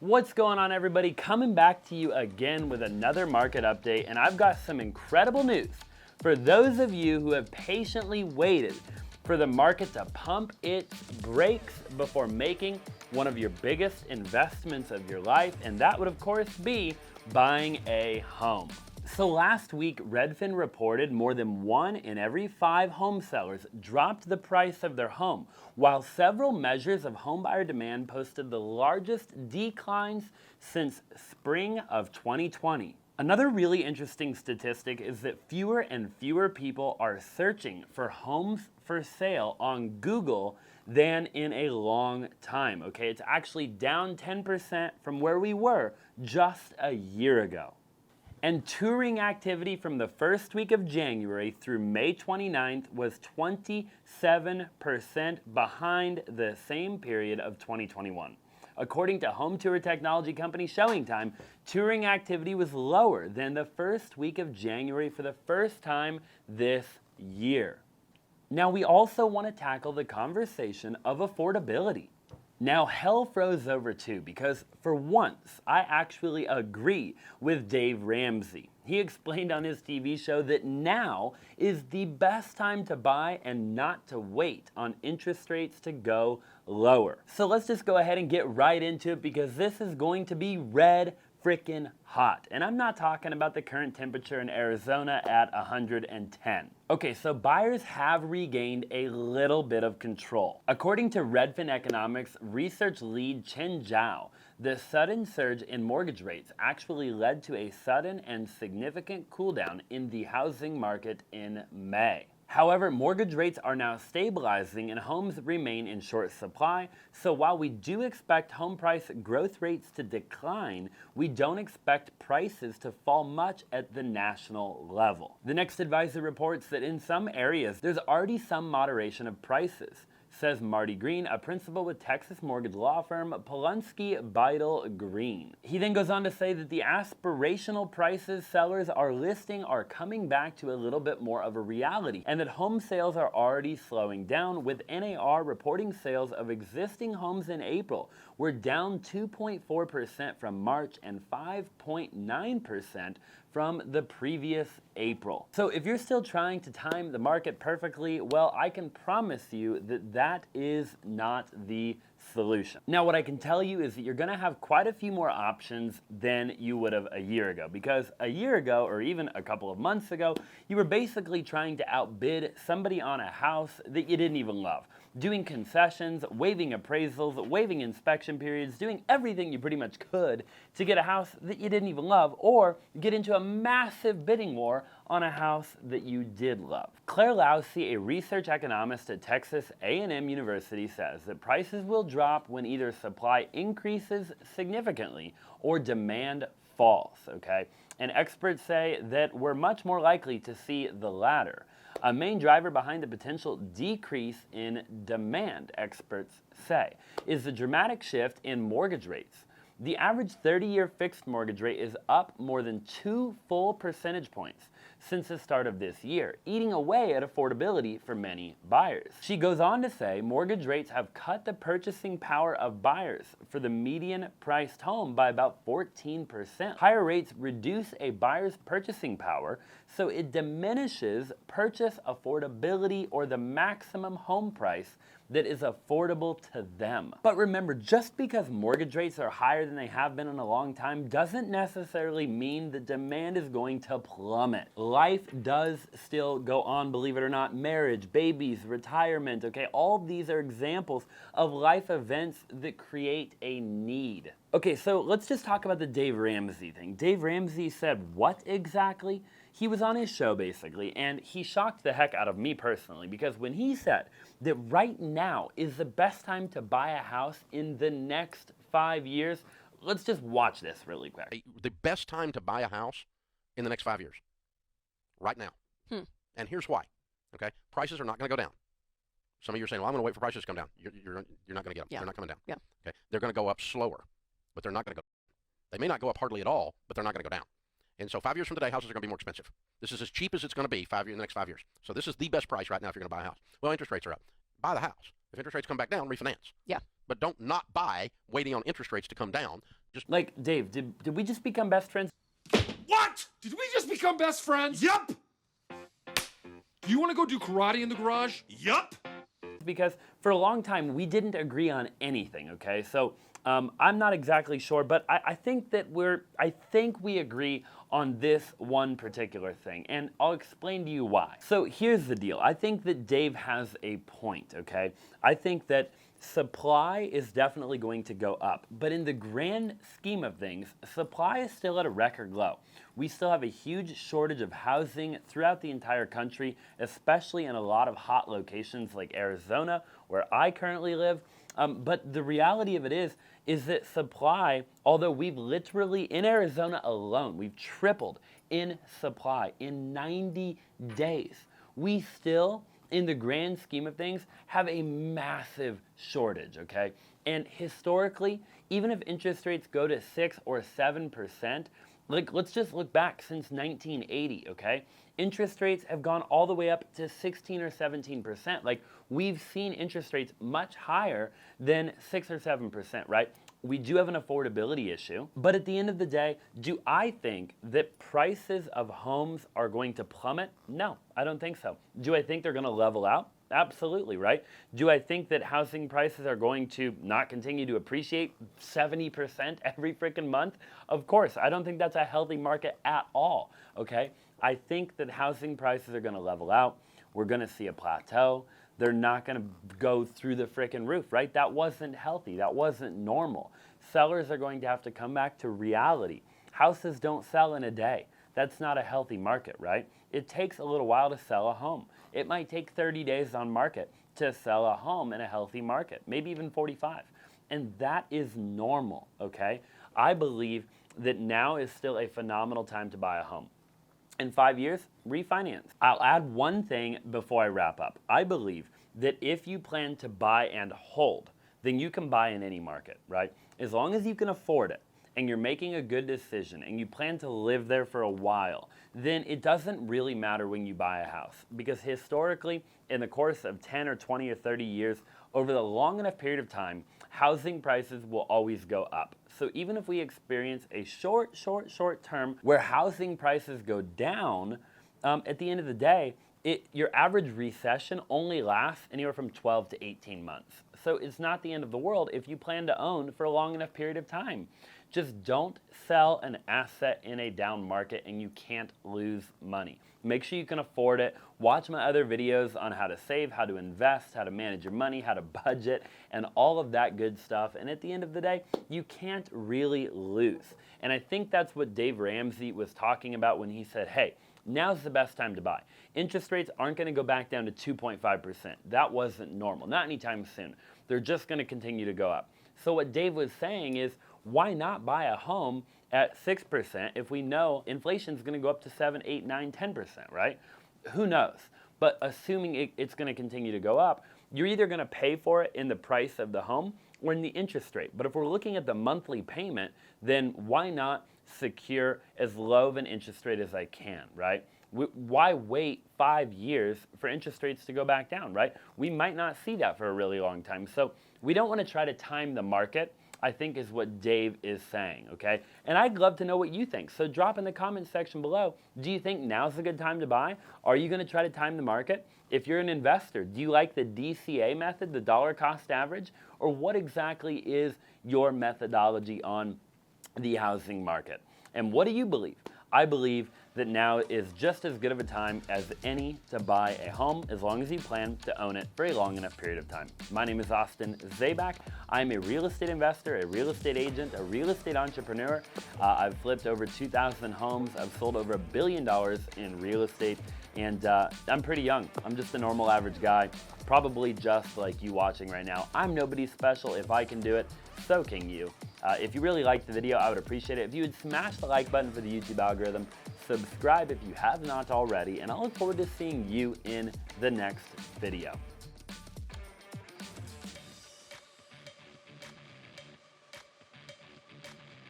What's going on, everybody? Coming back to you again with another market update, and I've got some incredible news for those of you who have patiently waited for the market to pump its brakes before making one of your biggest investments of your life, and that would of course be buying a home. So last week, Redfin reported more than 1 in every 5 home sellers dropped the price of their home, while several measures of homebuyer demand posted the largest declines since spring of 2020. Another really interesting statistic is that fewer and fewer people are searching for homes for sale on Google than in a long time, okay? It's actually down 10% from where we were just a year ago. And touring activity from the first week of January through May 29th was 27% behind the same period of 2021. According to home tour technology company ShowingTime, touring activity was lower than the first week of January for the first time this year. Now, we also want to tackle the conversation of affordability. Now, hell froze over too, because for once, I actually agree with Dave Ramsey. He explained on his TV show that now is the best time to buy and not to wait on interest rates to go lower. So let's just go ahead and get right into it, because this is going to be red frickin' hot. And I'm not talking about the current temperature in Arizona at 110. Okay, so buyers have regained a little bit of control. According to Redfin Economics research lead Chen Zhao, the sudden surge in mortgage rates actually led to a sudden and significant cooldown in the housing market in May. However, mortgage rates are now stabilizing and homes remain in short supply, so while we do expect home price growth rates to decline, we don't expect prices to fall much at the national level. The next advisor reports that in some areas, there's already some moderation of prices, says Marty Green, a principal with Texas mortgage law firm Polonsky Beidel Green. He then goes on to say that the aspirational prices sellers are listing are coming back to a little bit more of a reality, and that home sales are already slowing down, with NAR reporting sales of existing homes in April were down 2.4% from March and 5.9% from the previous April. So if you're still trying to time the market perfectly, well, I can promise you that that is not the solution. Now, what I can tell you is that you're gonna have quite a few more options than you would have a year ago, because a year ago, or even a couple of months ago, you were basically trying to outbid somebody on a house that you didn't even love, doing concessions, waiving appraisals, waiving inspection periods, doing everything you pretty much could to get a house that you didn't even love, or get into a massive bidding war on a house that you did love. Claire Lousy, a research economist at Texas A&M University, says that prices will drop when either supply increases significantly or demand falls, okay? And experts say that we're much more likely to see the latter. A main driver behind the potential decrease in demand, experts say, is the dramatic shift in mortgage rates. The average 30-year fixed mortgage rate is up more than 2 full percentage points since the start of this year, eating away at affordability for many buyers. She goes on to say mortgage rates have cut the purchasing power of buyers for the median priced home by about 14%. Higher rates reduce a buyer's purchasing power, so it diminishes purchase affordability, or the maximum home price that is affordable to them. But remember, just because mortgage rates are higher than they have been in a long time doesn't necessarily mean the demand is going to plummet. Life does still go on, believe it or not. Marriage, babies, retirement, okay? All of these are examples of life events that create a need. Okay, so let's just talk about the Dave Ramsey thing. Dave Ramsey said what exactly? He was on his show basically, and he shocked the heck out of me personally, because when he said that right now is the best time to buy a house in the next 5 years, let's just watch this really quick. The best time to buy a house in the next 5 years, right now. And here's why, okay? Prices are not going to go down. Some of you are saying, well, I'm going to wait for prices to come down. You're not going to get them. Yeah. They're not coming down. Yeah. Okay? They're going to go up slower, but they're not going to go. They may not go up hardly at all, but they're not going to go down. And so 5 years from today, houses are going to be more expensive. This is as cheap as it's going to be in the next 5 years. So this is the best price right now if you're going to buy a house. Well, interest rates are up. Buy the house. If interest rates come back down, refinance. Yeah. But don't not buy waiting on interest rates to come down. Just Like, Dave, did we just become best friends? What? Did we just become best friends? Yup. Do you want to go do karate in the garage? Yup. Because for a long time, we didn't agree on anything, okay? So I'm not exactly sure, but I think that I think we agree on this one particular thing, and I'll explain to you why. So here's the deal. I think that Dave has a point, okay? I think that supply is definitely going to go up, but in the grand scheme of things, supply is still at a record low. We still have a huge shortage of housing throughout the entire country, especially in a lot of hot locations like Arizona, where I currently live. But the reality of it is that supply, although we've literally, in Arizona alone, we've tripled in supply in 90 days, we still, in the grand scheme of things, have a massive shortage, okay? And historically, even if interest rates go to 6 or 7%, like, let's just look back since 1980, okay? Interest rates have gone all the way up to 16 or 17%. Like, we've seen interest rates much higher than 6 or 7%, right? We do have an affordability issue, but at the end of the day, do I think that prices of homes are going to plummet? No, I don't think so. Do I think they're going to level out? Absolutely, right? Do I think that housing prices are going to not continue to appreciate 70% every freaking month? Of course, I don't think that's a healthy market at all, okay? I think that housing prices are going to level out. We're going to see a plateau. They're not going to go through the freaking roof, right? That wasn't healthy. That wasn't normal. Sellers are going to have to come back to reality. Houses don't sell in a day. That's not a healthy market, right? It takes a little while to sell a home. It might take 30 days on market to sell a home in a healthy market, maybe even 45. And that is normal, okay? I believe that now is still a phenomenal time to buy a home. In 5 years, refinance. I'll add one thing before I wrap up. I believe that if you plan to buy and hold, then you can buy in any market, right? As long as you can afford it and you're making a good decision and you plan to live there for a while, then it doesn't really matter when you buy a house. Because historically, in the course of 10 or 20 or 30 years, over the long enough period of time, housing prices will always go up. So even if we experience a short term where housing prices go down, at the end of the day, your average recession only lasts anywhere from 12 to 18 months. So it's not the end of the world if you plan to own for a long enough period of time. Just don't sell an asset in a down market and you can't lose money. Make sure you can afford it. Watch my other videos on how to save, how to invest, how to manage your money, how to budget, and all of that good stuff. And at the end of the day, you can't really lose. And I think that's what Dave Ramsey was talking about when he said, hey, now's the best time to buy. Interest rates aren't going to go back down to 2.5%. That wasn't normal, not anytime soon. They're just going to continue to go up. So what Dave was saying is, why not buy a home at 6% if we know inflation is going to go up to 7, 8, 9, 10%, right? Who knows? But assuming it's going to continue to go up, you're either going to pay for it in the price of the home or in the interest rate. But if we're looking at the monthly payment, then why not secure as low of an interest rate as I can, right? Why wait 5 years for interest rates to go back down, right? We might not see that for a really long time. So we don't want to try to time the market, I think, is what Dave is saying, okay? And I'd love to know what you think. So drop in the comments section below. Do you think now's a good time to buy? Are you going to try to time the market? If you're an investor, do you like the DCA method, the dollar cost average? Or what exactly is your methodology on the housing market? And what do you believe? I believe that now is just as good of a time as any to buy a home, as long as you plan to own it for a long enough period of time. My name is Austin Zabak. I'm a real estate investor, a real estate agent, a real estate entrepreneur. I've flipped over 2,000 homes. I've sold over $1 billion in real estate. And I'm pretty young. I'm just a normal average guy, probably just like you watching right now. I'm nobody special. If I can do it, so can you. If you really liked the video, I would appreciate it if you would smash the like button for the YouTube algorithm, subscribe if you have not already, and I look forward to seeing you in the next video.